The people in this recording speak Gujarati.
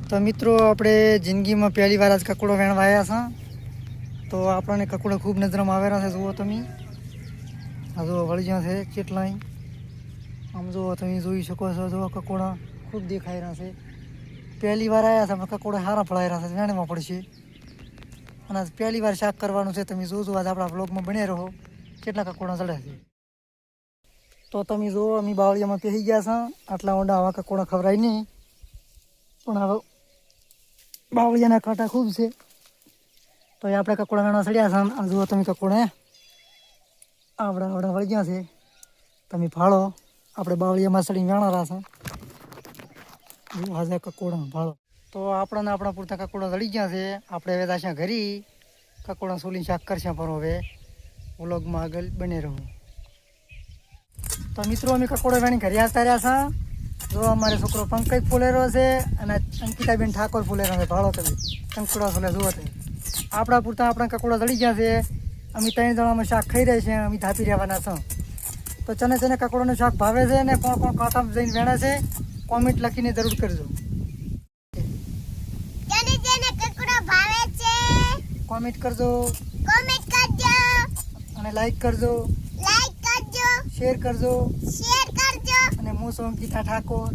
तो मित्रों આપણે જિંદગીમાં પહેલી વાર આજ કકોડો વેણવા આવ્યા છે તો આપણને કકોડો ખૂબ નજરમાં આવેલા છે જુઓ તમે આ જો વળિયા છે કેટલાય આમ જો તમે જોઈ શકો છો જો કકોડા ખૂબ દેખાઈ રહ્યા છે પહેલી વાર આવ્યા છે પણ કકોડા સારા ફળાઈ રહ્યા છે વેણવા પડશે અને આજ પહેલી વાર શાક કરવાનું છે તમે જોજો આજ આપણા બ્લોગમાં બન્યા રહો કેટલા કકોડા ચડ્યા છે તો તમે જો અમે બાવળિયામાં પહેરી ગયા છે આટલા ઊંડા આવા કકોડા ખવરાય નહીં પણ હવે બાવળિયાના કાંટા ખૂબ છે તો એ આપણે કકોડા વેણવા ચડ્યા છે આ જુઓ તમે કકોડા આવડા આવડા વળગ્યા છે તમે ફાળો આપણે બાવળિયામાં ચડીને વેણારા છે આજે કકોડા ફાળો તો આપણા પૂરતા કકોડા ચડી ગયા છે આપણે હવે દાશા ઘરી કકોડા સોલી શાક કરશે પણ હવે વ્લોગમાં આગળ બને રહો તો મિત્રો અમે કકોડા વેણી ઘરે આવતા રહ્યા છે જો અમારે છોકરો પંકજ ફૂલેરો છે અને અંકિતાબેન ઠાકોર ફૂલેરો છે ભાળો તમે કંકુડા ફૂલે જુઓ તમે આપણા પૂરતા આપણા કકોડા ચડી ગયા છે અમે 3 જણામાં શાક ખાઈ રહ્યા છીએ અમે ધાપી રહેવાના છો તો ચને કકોડાનું શાક ભાવે છે ને કોણ કોણ કાંઠામાં જઈને વેણે છે કોમેન્ટ લખીને જરૂર કરજો કોમેન્ટ કરજો અને લાઈક કરજો શેર કરજો અને હું છું અંકિતા ઠાકોર